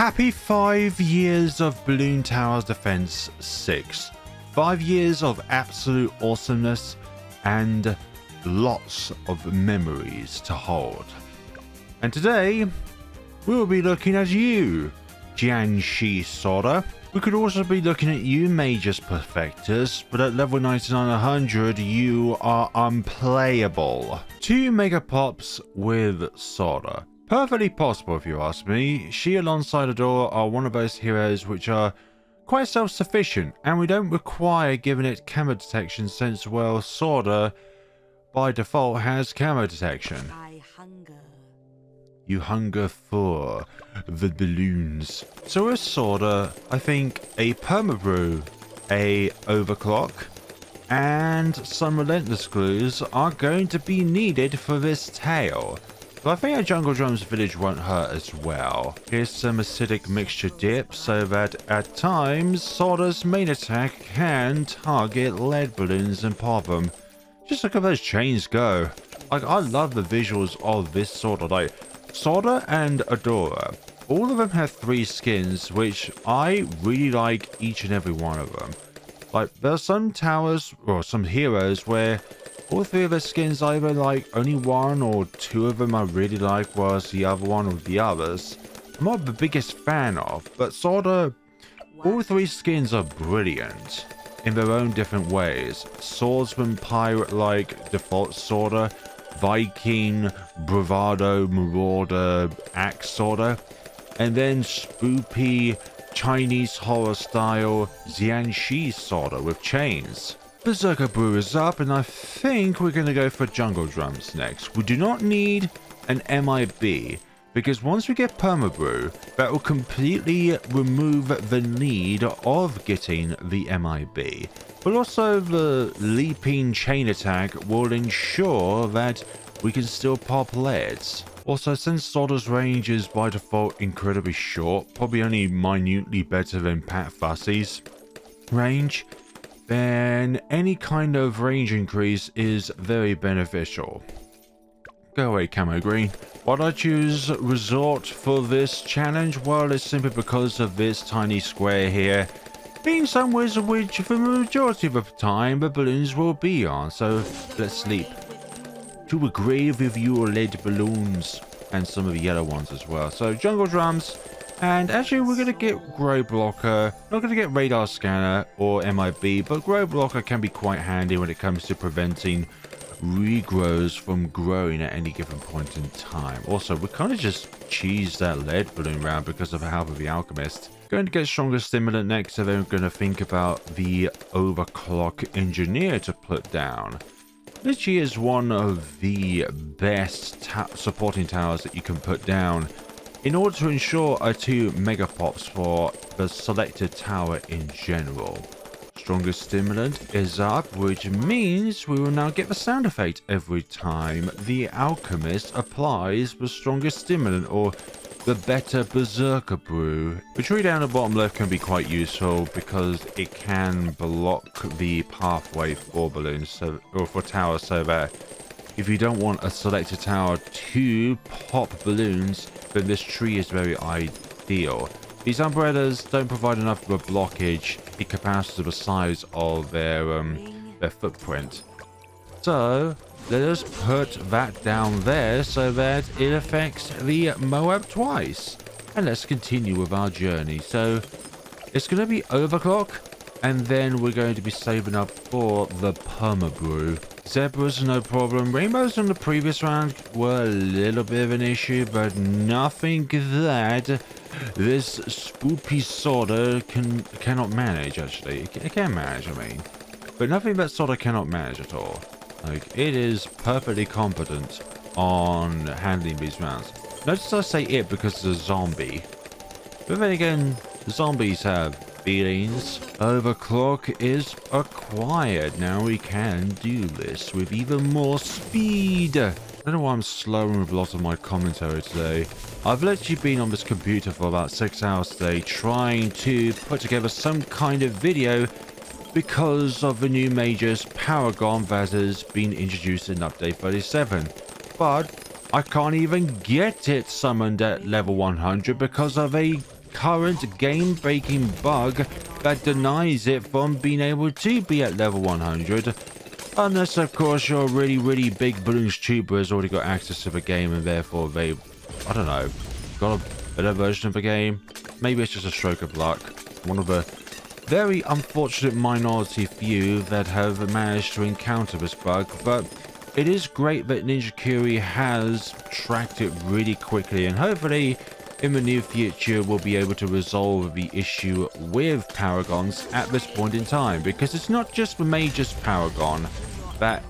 Happy 5 years of Balloon Towers Defense 6. 5 years of absolute awesomeness and lots of memories to hold. And today, we will be looking at you, Jianshi Sora. We could also be looking at you, Magus Perfectus, but at level 99-100, you are unplayable. 2 Mega Pops with Sora. Perfectly possible if you ask me. She alongside Adora are one of those heroes which are quite self-sufficient, and we don't require giving it camo detection since, well, Sora by default has camo detection. I hunger. You hunger for the balloons. So with Sora, I think a Permabrew, a Overclock, and some Relentless Glues are going to be needed for this tale. But I think a Jungle Drums village won't hurt as well. Here's some acidic mixture dip so that at times Sora's main attack can target lead balloons and pop them. Just look at those chains go. Like, I love the visuals of this Sora. Like, Sora and Adora, all of them have 3 skins, which I really like each and every one of them. Like, there are some towers or some heroes where all 3 of their skins, either like only 1 or 2 of them I really like, whereas the other one or the others I'm not the biggest fan of. But Sora, all 3 skins are brilliant in their own different ways. Swordsman, pirate like default Sora, Viking, bravado, marauder, axe Sora, and then spoopy Chinese horror style Jianshi Sora with chains. Berserker Brew is up, and I think we're going to go for Jungle Drums next. We do not need an MIB, because once we get Permabrew, that will completely remove the need of getting the MIB. But also the leaping chain attack will ensure that we can still pop leads. Also, since Sora's range is by default incredibly short, probably only minutely better than Pat Fussy's range, then any kind of range increase is very beneficial. Go away, Camo Green. Why did I choose Resort for this challenge? Well, it's simply because of this tiny square here being somewhere which for the majority of the time the balloons will be on. So let's sleep. To a grave with your lead balloons, and some of the yellow ones as well. So Jungle Drums. And actually, we're going to get Grow Blocker. Not going to get Radar Scanner or MIB, but Grow Blocker can be quite handy when it comes to preventing regrows from growing at any given point in time. Also, we kind of just cheesed that lead balloon round because of the help of the Alchemist. Going to get Stronger Stimulant next, so then we're going to think about the Overclock Engineer to put down. This is one of the best supporting towers that you can put down in order to ensure 2 Mega Pops for the selected tower in general. Strongest Stimulant is up, which means we will now get the sound effect every time the Alchemist applies the Strongest Stimulant or the better Berserker Brew. The tree down the bottom left can be quite useful because it can block the pathway for balloons, or for towers, so that if you don't want a selected tower to pop balloons, then this tree is very ideal. These umbrellas don't provide enough of a blockage in comparison to the size of their footprint. So let us put that down there so that it affects the Moab twice. And let's continue with our journey. So it's going to be Overclock, and then we're going to be saving up for the Permabrew. Zebras, no problem. Rainbows in the previous round were a little bit of an issue, but nothing that this spoopy Sora cannot manage, actually. It can manage, I mean. But nothing that Sora cannot manage at all. Like, it is perfectly competent on handling these rounds. Notice I say it because it's a zombie. But then again, zombies have feelings. Overclock is acquired. Now we can do this with even more speed. I don't know why I'm slowing with a lot of my commentary today. I've literally been on this computer for about 6 hours today trying to put together some kind of video because of the new Magus Paragon that has been introduced in Update 37. But I can't even get it summoned at level 100 because of a current game-breaking bug that denies it from being able to be at level 100. Unless, of course, your really big Bloons tuber has already got access to the game and therefore they, I don't know, got a better version of the game. Maybe it's just a stroke of luck. One of the very unfortunate minority few that have managed to encounter this bug, but it is great that Ninja Kuri has tracked it really quickly, and hopefully in the near future we'll be able to resolve the issue with Paragons at this point in time, because it's not just the Magus Paragon that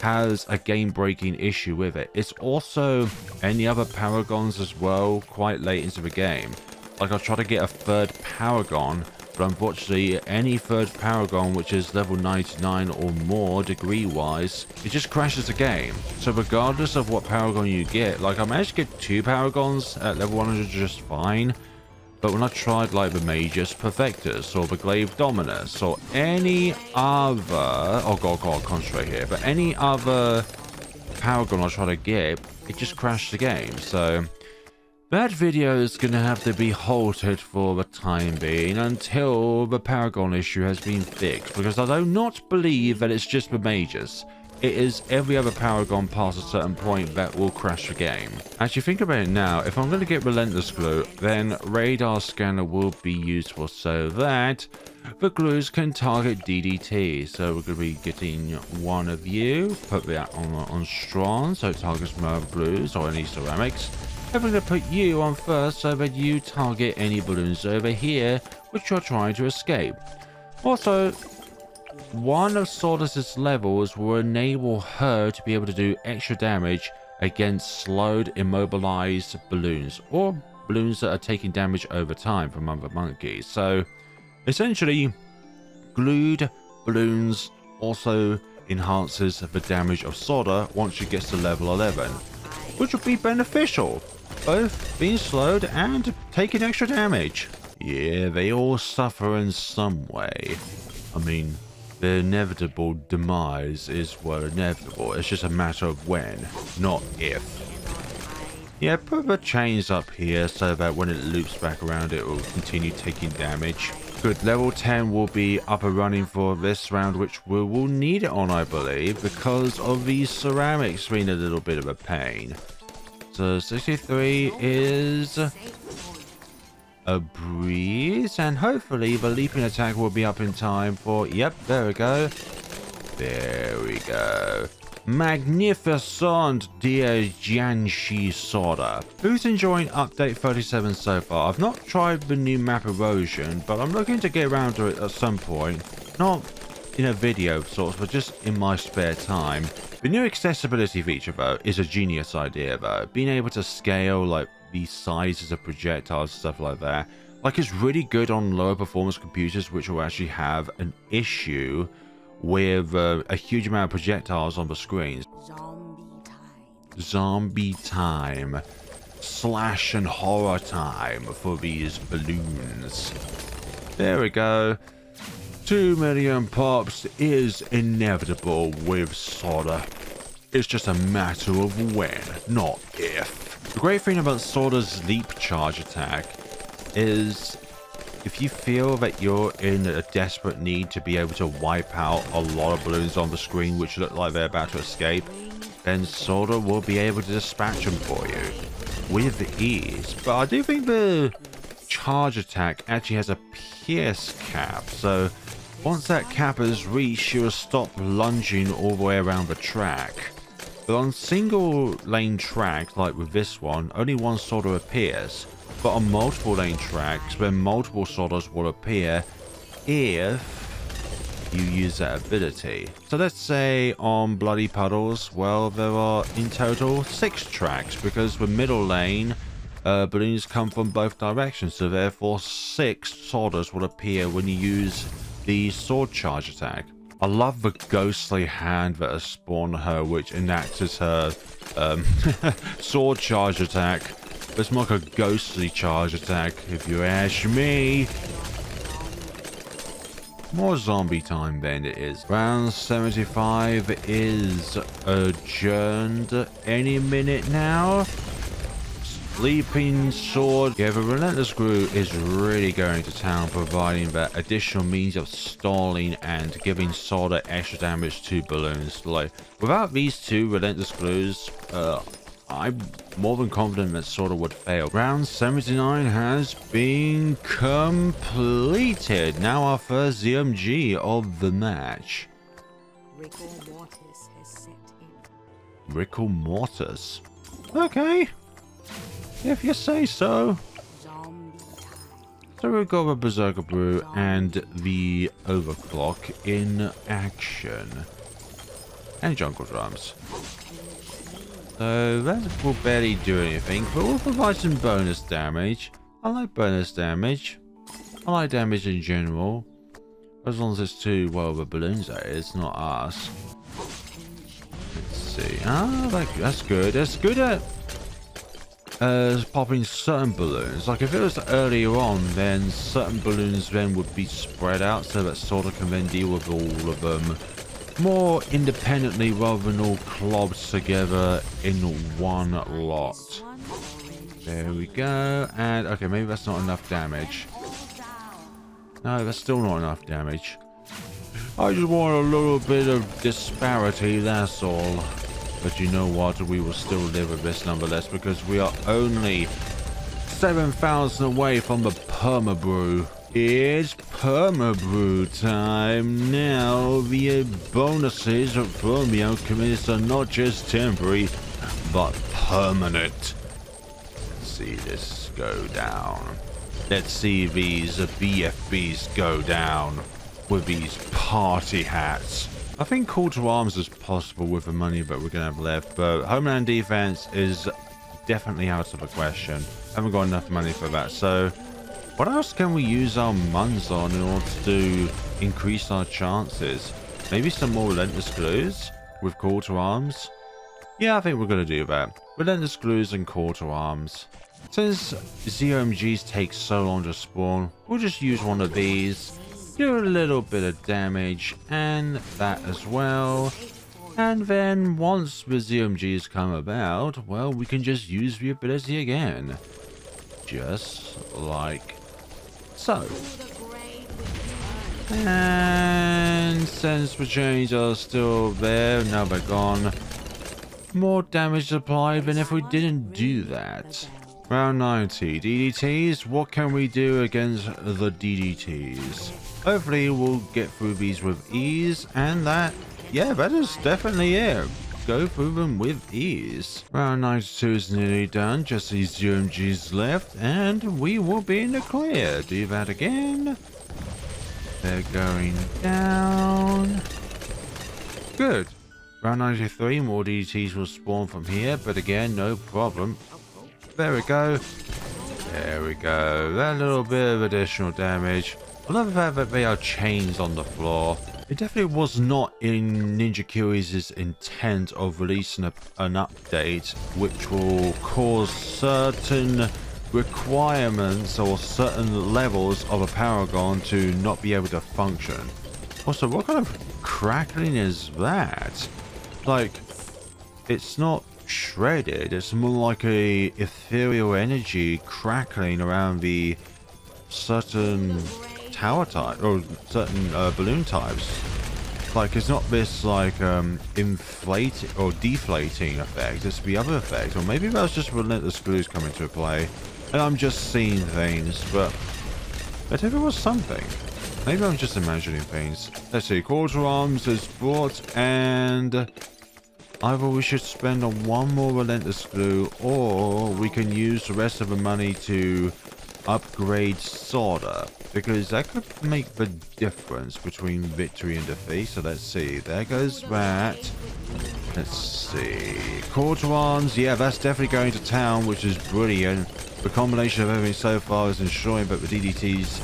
has a game-breaking issue with it. It's also any other Paragons as well quite late into the game. Like, I'll try to get a third Paragon, but unfortunately any third Paragon which is level 99 or more degree-wise, it just crashes the game. So regardless of what Paragon you get, like I managed to get 2 Paragons at level 100 just fine, but when I tried like the Magus Perfectus or the Glaive Dominus or any other, oh god, concentrate here, but any other Paragon I try to get, it just crashed the game. So that video is going to have to be halted for the time being until the Paragon issue has been fixed, because I do not believe that it's just the Magus. It is every other Paragon past a certain point that will crash the game. As you think about it now, if I'm going to get Relentless Glue, then Radar Scanner will be useful so that the glues can target DDT. So we're going to be getting one of you, put that on strong so it targets more blues or any ceramics. I'm going to put you on first so that you target any balloons over here which you're trying to escape. Also, one of Sordus's levels will enable her to be able to do extra damage against slowed, immobilized balloons, or balloons that are taking damage over time from other monkeys. So essentially, glued balloons also enhances the damage of Sorda once she gets to level 11, which will be beneficial, both being slowed and taking extra damage. Yeah, they all suffer in some way. I mean, the inevitable demise is, well, inevitable. It's just a matter of when, not if. Yeah, put the chains up here so that when it loops back around it will continue taking damage. Good, level 10 will be up and running for this round, which we will need it on, I believe, because of these ceramics being a little bit of a pain. So 63 is a breeze, and hopefully the leaping attack will be up in time for, yep, there we go. There we go. Magnificent, dear Janshi Soda. Who's enjoying update 37 so far? I've not tried the new map erosion, but I'm looking to get around to it at some point. Not in a video of sorts, but just in my spare time. The new accessibility feature, though, is a genius idea, though. Being able to scale, like, the sizes of projectiles, stuff like that. Like, it's really good on lower performance computers, which will actually have an issue with a huge amount of projectiles on the screens. Zombie time. Slash and horror time for these balloons. There we go. 2 million pops is inevitable with Soda. It's just a matter of when, not if. The great thing about Soda's leap charge attack is if you feel that you're in a desperate need to be able to wipe out a lot of balloons on the screen which look like they're about to escape, then Soda will be able to dispatch them for you with ease. But I do think the charge attack actually has a pierce cap, so once that cap is reached, she will stop lunging all the way around the track. But on single lane tracks, like with this one, only one Soda appears. But on multiple lane tracks, where multiple Sodas will appear if you use that ability. So let's say on Bloody Puddles, well, there are in total 6 tracks, because the middle lane, balloons come from both directions, so therefore 6 Sodas will appear when you use the sword charge attack. I love the ghostly hand that has spawned her, which enacts as her sword charge attack. It's more like a ghostly charge attack, if you ask me. More zombie time then it is. Round 75 is adjourned any minute now. Leaping Sword. Yeah, the Relentless Glue is really going to town, providing that additional means of stalling and giving Sora extra damage to balloons. Like, without these two Relentless Glues, I'm more than confident that Sora would fail. Round 79 has been completed. Now our first ZMG of the match. Rigor Mortis has set in. Rigor Mortis. Okay. If you say so. Zombie time. So we've got the Berserker Brew and the Overclock in action. And Jungle Drums. So that will barely do anything, but we'll provide some bonus damage. I like bonus damage. I like damage in general. As long as it's to, well, the balloons that is, not us. Let's see. Ah, that's good. That's good at popping certain balloons. Like if it was earlier on, then certain balloons then would be spread out so that Sora can then deal with all of them more independently rather than all clobbed together in one lot. There we go. And okay, maybe that's not enough damage. No, that's still not enough damage. I just want a little bit of disparity, that's all. But you know what? We will still live with this nonetheless because we are only 7,000 away from the Perma-Brew. It's Perma-Brew time now. The bonuses from the Alchemist are not just temporary, but permanent. Let's see this go down. Let's see these BFBs go down with these party hats. I think Call to Arms is possible with the money that we're going to have left, but Homeland Defense is definitely out of the question. Haven't got enough money for that, so what else can we use our muns on in order to increase our chances? Maybe some more Relentless Glues with Call to Arms? Yeah, I think we're going to do that. Relentless Glues and Call to Arms. Since ZOMGs take so long to spawn, we'll just use one of these. Do a little bit of damage and that as well, and then once the ZMGs come about, well, we can just use the ability again, just like so. And since the chains are still there, now they're gone, more damage applied than if we didn't do that. Round 90, DDTs. What can we do against the DDTs? Hopefully we'll get through these with ease, and that is definitely it. Go through them with ease. Round 92 is nearly done, just these UMGs left, and we will be in the clear. Do that again. They're going down. Good. Round 93, more DDTs will spawn from here, but again, no problem. There we go. There we go. That little bit of additional damage. I love the fact that they are chains on the floor. It definitely was not in Ninja Kiwi's intent of releasing an update which will cause certain requirements or certain levels of a Paragon to not be able to function. Also, what kind of crackling is that? Like, it's not shredded, it's more like a ethereal energy crackling around the certain tower type or certain balloon types. Like, it's not this like inflating or deflating effect, it's the other effect. Or maybe that's just Relentless Glues coming to play and I'm just seeing things, but if it was something, maybe I'm just imagining things. Let's see, Call to Arms is brought, and either we should spend on one more Relentless Glue, or we can use the rest of the money to upgrade Sora, because that could make the difference between victory and defeat. So let's see, there goes that. Let's see, Call to Arms, yeah, that's definitely going to town, which is brilliant. The combination of everything so far is ensuring that the DDTs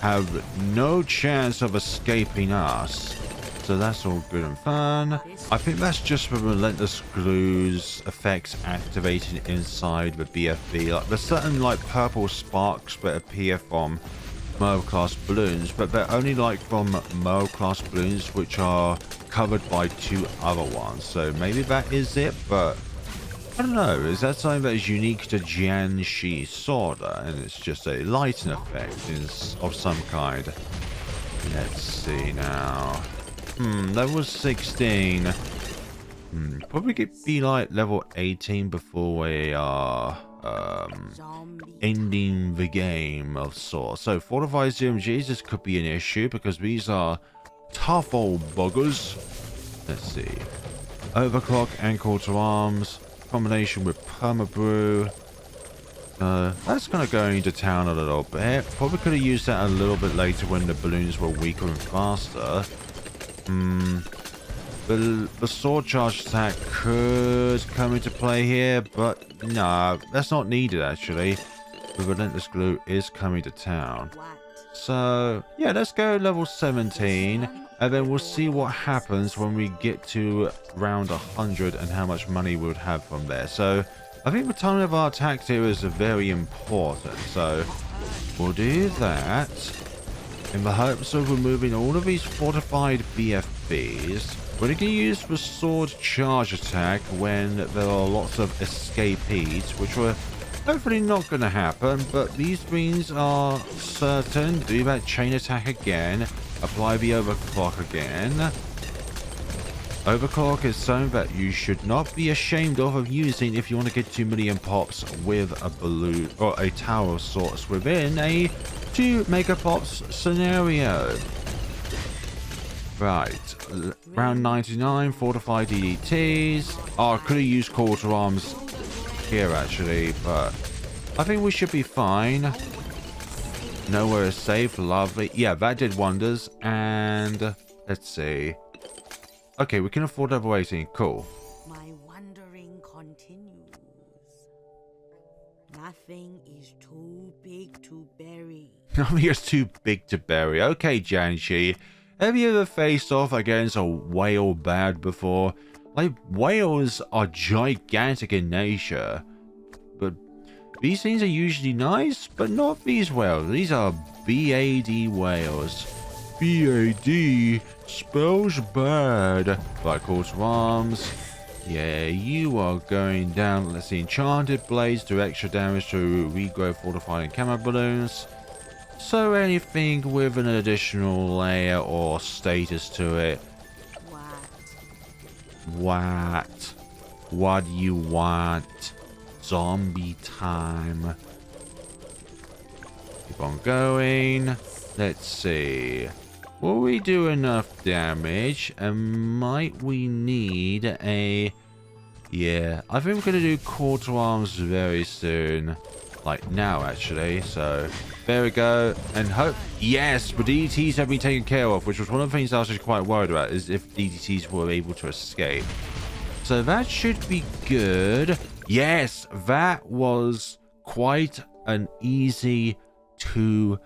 have no chance of escaping us. So that's all good and fun. I think that's just the Relentless Glues effects activating inside the BFB. Like, there's certain like purple sparks that appear from Merle class balloons, but they're only like from Merle class balloons which are covered by two other ones. So maybe that is it, but I don't know, is that something that is unique to Jianshi Sword, and it's just a lighting effect of some kind? Let's see now. Level 16. Probably could be like level 18 before we are ending the game of sorts. So fortified ZMGs, this could be an issue because these are tough old buggers. Let's see. Overclock and Call to Arms. Combination with Permabrew. That's going to go into town a little bit. Probably could have used that a little bit later when the balloons were weaker and faster. The sword charge attack could come into play here, but no, that's not needed actually. The Relentless Glue is coming to town. So, yeah, let's go level 17, and then we'll see what happens when we get to round 100 and how much money we would have from there. So, I think the timing of our attacks here is very important. So, we'll do that in the hopes of removing all of these fortified BFBs. We're going to use the sword charge attack when there are lots of escapees, which were hopefully not going to happen, but these things are certain. Do that chain attack again. Apply the overclock again. Overclock is something that you should not be ashamed of using if you want to get 2 million pops with a balloon or a tower of sorts within a 2 mega pops scenario. Right, round 99, fortified DDTs. Oh, I could have used Call to Arms here actually, but I think we should be fine. Nowhere is safe, lovely. Yeah, that did wonders. And let's see. Okay, we can afford level 18, cool. My wandering continues. Nothing is too big to bury. Nothing is too big to bury. Okay, Jianshi. Have you ever faced off against a whale bad before? Like, whales are gigantic in nature, but these things are usually nice, but not these whales. These are BAD whales. BAD spells bad. Right, Call to Arms. Yeah, you are going down. Let's see, Enchanted Blades do extra damage to regrow fortified and camo balloons. So anything with an additional layer or status to it. What do you want? Zombie time. Keep on going. Let's see. Will we do enough damage? And might we need a... Yeah, I think we're going to do Call to Arms very soon. Like now, actually. So, there we go. And hope... Yes, the DDTs have been taken care of, which was one of the things I was actually quite worried about, is if DDTs were able to escape. So that should be good. Yes, that was quite an easy 2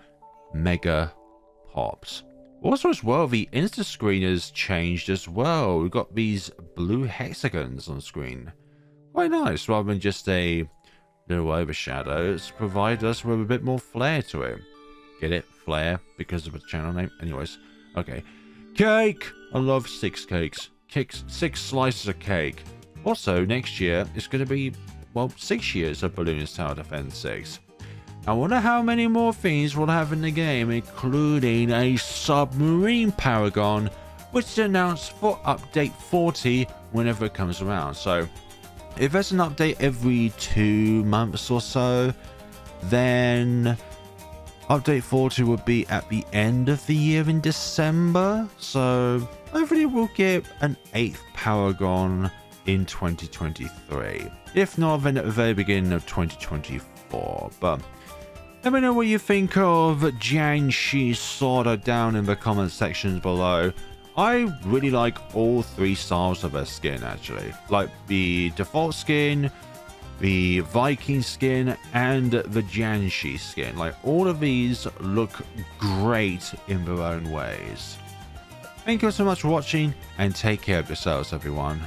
mega pops. Also as well, the Insta screen has changed as well. We've got these blue hexagons on screen. Quite nice, rather than just a little overshadow. It's provided us with a bit more flair to it. Get it? Flair, because of the channel name. Anyways, okay. Cake! I love 6 cakes. 6 slices of cake. Also, next year, it's going to be, well, 6 years of Bloons Tower Defense 6. I wonder how many more things we'll have in the game, including a submarine paragon, which is announced for update 40 whenever it comes around. So, if there's an update every 2 months or so, then update 40 would be at the end of the year in December. So, hopefully we'll get an 8th paragon in 2023. If not, then at the very beginning of 2024. But let me know what you think of Jianshi Sword down in the comment sections below. I really like all 3 styles of her skin, actually. Like the default skin, the Viking skin, and the Jianshi skin. Like, all of these look great in their own ways. Thank you so much for watching, and take care of yourselves, everyone.